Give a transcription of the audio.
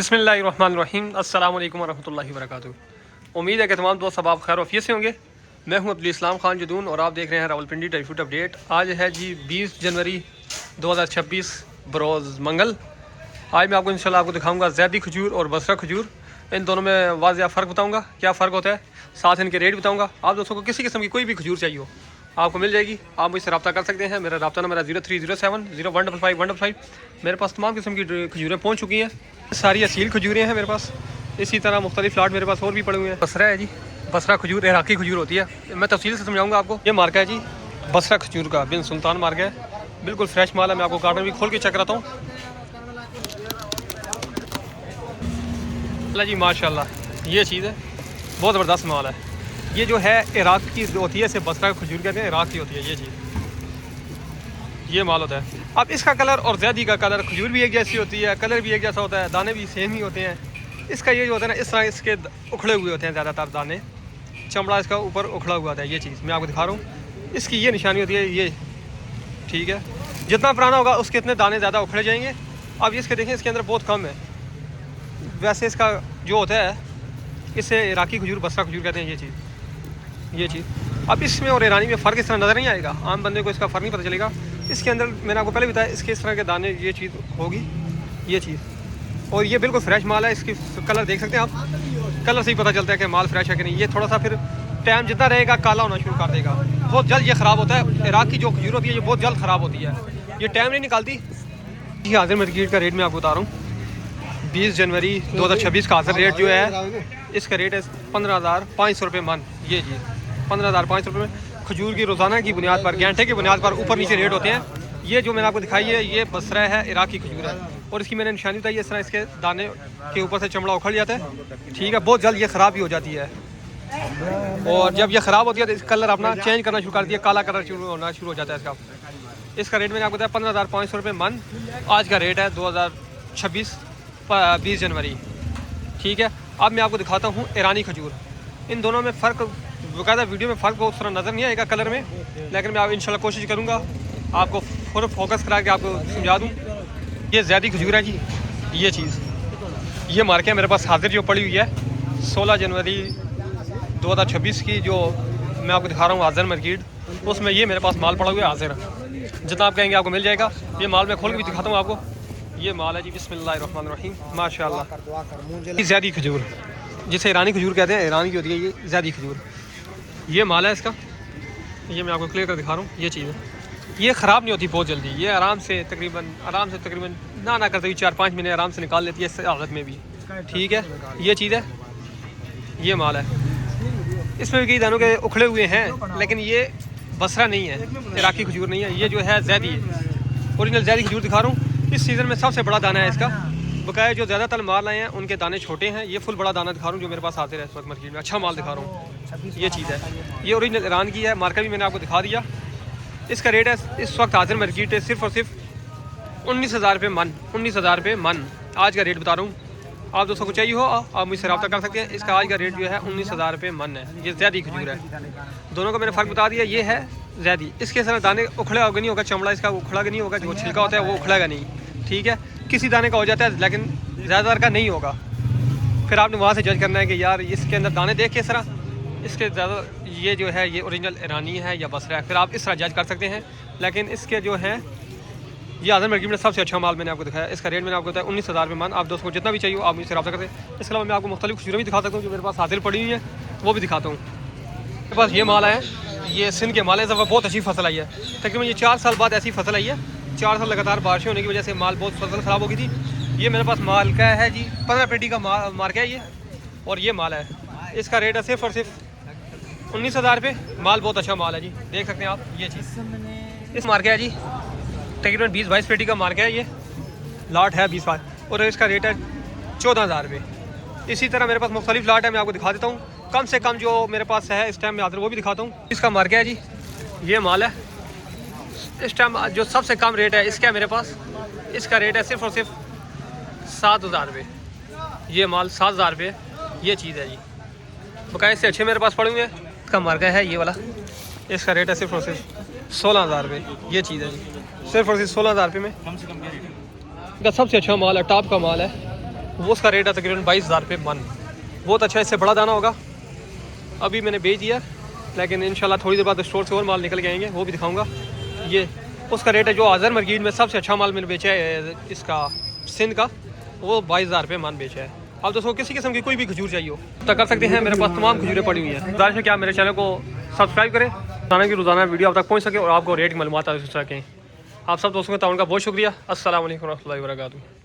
बिस्मिल्लाहिर्रहमानिर्रहीम अस्सलाम वालेकुम वरहमतुल्लाहि वबरकातुहू। उम्मीद है कि तमाम दोस्त अब आप खैर वफ़ियत से होंगे। मैं हूं अब्दुल इस्लाम खान जदून और आप देख रहे हैं रावलपिंडी ड्राई फ्रूट अपडेट। आज है जी 20 जनवरी 2026 बरोज़ मंगल। आज मैं आपको इंशाल्लाह आपको दिखाऊंगा ज़ैदी खजूर और बसरा खजूर। इन दोनों में वाज़िया फ़र्क बताऊँगा, क्या फ़र्क होता है, साथ इनके रेट बताऊँगा। आप दोस्तों को किसी किस्म की कोई भी खजूर चाहिए हो आपको मिल जाएगी। आप मुझसे रब्ता कर सकते हैं। मेरा रब्ता नंबर है 0307 0155 मेरे पास तमाम किस्म की खजूरें पहुँच चुकी हैं। सारी असील खजूरें हैं मेरे पास। इसी तरह मुख्तलिफ लाट मेरे पास और भी पड़े हुए हैं। बसरा है जी, बसरा खजूर इराकी खजूर होती है। मैं तफसील से समझाऊंगा आपको। ये मार्का है जी बसरा खजूर का, बिन सुल्तान मार्का है, बिल्कुल फ्रेश माल है। मैं आपको कार्टन भी खोल के चेक कराता हूँ। अल्लाह जी माशाल्लाह, ये चीज़ है, बहुत ज़बरदस्त माल है। ये जो है इराक की होती है, इसे बसरा खजूर कहते हैं, इराक की होती है ये चीज़। ये माल होता है। अब इसका कलर और ज़ैदी का कलर, खजूर भी एक जैसी होती है, कलर भी एक जैसा होता है, दाने भी सेम ही होते हैं। इसका ये जो होता है ना, इस तरह इसके उखड़े हुए होते हैं ज़्यादातर दाने, चमड़ा इसका ऊपर उखड़ा हुआ होता है। ये चीज़ मैं आपको दिखा रहा हूँ। इसकी ये निशानी होती है, ये ठीक है। जितना पुराना होगा उसके इतने दाने ज़्यादा उखड़े जाएंगे। अब इसके देखें, इसके अंदर बहुत कम है। वैसे इसका जो होता है, इसे इराकी खजूर बसरा खजूर कहते हैं ये चीज़। अब इसमें और ईरानी में फ़र्क इस तरह नज़र नहीं आएगा, आम बंदे को इसका फ़र्क नहीं पता चलेगा। इसके अंदर मैंने आपको पहले बताया, इसके इस तरह के दाने, ये चीज़ होगी, ये चीज़। और ये बिल्कुल फ्रेश माल है। इसकी कलर देख सकते हैं आप, कलर से ही पता चलता है कि माल फ्रेश है कि नहीं। ये थोड़ा सा फिर टाइम जितना रहेगा काला होना शुरू कर देगा, बहुत जल्द ये ख़राब होता है। इराक की जो खजूर होती है ये बहुत जल्द ख़राब होती है, ये टाइम नहीं निकालती। ये हाजिर मार्केट का रेट मैं आपको बता रहा हूँ। 20 जनवरी 2026 का हाजिर रेट जो है, इसका रेट है 15,500 रुपये मन। ये जी 15,500 रुपये में खजूर की रोज़ाना की बुनियाद पर, घंटे की बुनियाद पर ऊपर नीचे रेट होते हैं। ये जो मैंने आपको दिखाई है, ये बसरा है, इराकी खजूर है। और इसकी मैंने निशानी बताई, इस तरह इसके दाने के ऊपर से चमड़ा उखड़ जाता है, ठीक है। बहुत जल्द ये ख़राब भी हो जाती है, और जब ये ख़राब होती है तो इस कलर अपना चेंज करना शुरू कर दिया, काला कलर होना शुरू हो जाता है इसका। इसका रेट मैंने आपको बताया 15,500 रुपये मन। आज का रेट है 2026 20 जनवरी, ठीक है। अब मैं आपको दिखाता हूँ ईरानी खजूर। इन दोनों में फ़र्क बाकायदा वीडियो में फ़र्क उस तरह नज़र नहीं आएगा कलर में, लेकिन मैं इंशाल्लाह कोशिश करूँगा आपको पूरा फोकस करा के आपको समझा दूँ। ये ज़ैदी खजूर है जी, ये चीज़। ये मार्के मेरे पास हाजिर जो पड़ी हुई है 16 जनवरी 2026 की, जो मैं आपको दिखा रहा हूँ हाजिर मार्केट, उसमें ये मेरे पास माल पड़ा हुआ है हाजिर। जितना आप कहेंगे आपको मिल जाएगा। ये माल मैं खोल के भी दिखाता हूँ आपको। ये माल है जी, बिस्मिल्लाहिर्रहमानिर्रहीम, माशाल्लाह। ज़ैदी खजूर, जिसे ईरानी खजूर कहते हैं, ईरान की होती है ये ज़ैदी खजूर। ये माल है इसका, ये मैं आपको क्लियर कर दिखा रहा हूँ। ये चीज़ है, ये ख़राब नहीं होती बहुत जल्दी। ये आराम से तकरीबन ना करते हुए 4-5 महीने आराम से निकाल लेती है इस हालत में भी, ठीक है। ये चीज़ है, ये माल है। इसमें भी कई दानों के उखड़े हुए हैं, लेकिन ये बसरा नहीं है, इराकी खजूर नहीं है। ये जो है ज़ैदी है, ओरिजिनल ज़ैदी खजूर दिखा रहा हूँ। इस सीज़न में सबसे बड़ा दाना है इसका। बकाया जो ज़्यादातर माल आए हैं उनके दाने छोटे हैं। ये फुल बड़ा दाना दिखा रहा हूँ जो मेरे पास आते रहे इस वक्त मार्केट में। अच्छा माल दिखा रहा हूँ, ये चीज़ है। ये ओरिजिनल ईरान की है, मार्का भी मैंने आपको दिखा दिया। इसका रेट है इस वक्त हाजिर मार्केट है सिर्फ और सिर्फ 19,000 रुपये मन। 19,000 रुपये मन आज का रेट बता रहा हूँ। आप दोस्तों को चाहिए हो आप मुझसे रब्ता कर सकते हैं। इसका आज का रेट जो है 19,000 रुपये मन है। ये ज़ैदी खजूर है। दोनों का मैंने फ़र्क बता दिया। ये है ज़ैदी, इसके साथ दाने उखड़ा होगा नहीं होगा, चमड़ा इसका उखड़ा नहीं होगा, जो छिलका होता है वो उखड़ेगा नहीं, ठीक है। किसी दाने का हो जाता है, लेकिन ज़्यादातर का नहीं होगा। फिर आपने वहाँ से जज करना है कि यार इसके अंदर दाने देख के इस तरह, इसके ज़्यादा ये जो है ये ओरिजिनल ईरानी है या बसरा है, फिर आप इस तरह जज कर सकते हैं। लेकिन इसके जो है ये हाजिर मार्केट में सबसे अच्छा माल मैंने आपको दिखाया। इसका रेट मैंने आपको बताया 19,000 रुपये मन। आप दोस्तों को जितना भी चाहिए आप मुझसे रब्ता करते हैं। इसके अलावा मैं आपको मुख्तलिफ खजूरें भी दिखा सकता हूँ जो मेरे पास हाजिर पड़ी हुई है, वो भी दिखाता हूँ। मेरे पास ये माल है, ये सिंध के माल है। सब बहुत अच्छी फसल आई है, तकरीबन ये 4 साल बाद ऐसी फसल आई है। 4 साल लगातार बारिशें होने की वजह से माल बहुत फसल ख़राब हो गई थी। ये मेरे पास माल का है जी 15 पेटी का मार्का है ये, और ये माल है। इसका रेट है सिर्फ और सिर्फ 19,000 रुपये। माल बहुत अच्छा माल है जी, देख सकते हैं आप। ये चीज़ इस मार्के है जी, तकरीबन 20-22 पेटी का मार्का है। ये लाट है 20 और इसका रेट है 14,000 रुपये। इसी तरह मेरे पास मुख्तलिफ लाट है, मैं आपको दिखा देता हूँ। कम से कम जो मेरे पास है इस टाइम में हाजिर वो भी दिखाता हूँ। इसका मार्का है जी, ये माल है। इस टाइम जो सबसे कम रेट है इसका मेरे पास, इसका रेट है सिर्फ और सिर्फ 7,000 रुपये। ये माल 7,000 रुपये, ये चीज़ है जी। बकाया से अच्छे मेरे पास पड़े हुए हैं। इसका मार्का है ये वाला, इसका रेट है सिर्फ और सिर्फ 16,000 रुपये। ये चीज़ है जी, सिर्फ और सिर्फ 16,000 रुपये में। इसका सबसे अच्छा माल है, टॉप का माल है। वो उसका रेट है तकरीबन 22,000 रुपये मन। बहुत अच्छा, इससे बड़ा दाना होगा। अभी मैंने बेच दिया, लेकिन इंशाल्लाह थोड़ी देर बाद स्टोर से और माल निकल के आएंगे, वो भी दिखाऊंगा। ये उसका रेट है जो आज़र मार्केट में सबसे अच्छा माल मैंने बेचा है इसका सिंध का, वो 22,000 रुपये मन बेचा है। अब दोस्तों किसी किस्म की कोई भी खजूर चाहिए हो तो कर सकते हैं, मेरे पास तमाम खजूरें पड़ी हुई हैं। गुजारिश है क्या मेरे चैनल को सब्सक्राइब करें ताकि की रोज़ाना वीडियो आप तक पहुँच सके और आपको रेट मालूमात आ सकें। आप सब दोस्तों का ताउन का बहुत शुक्रिया। अस्सलाम वालेकुम रहमतुल्लाहि व बरकातहू।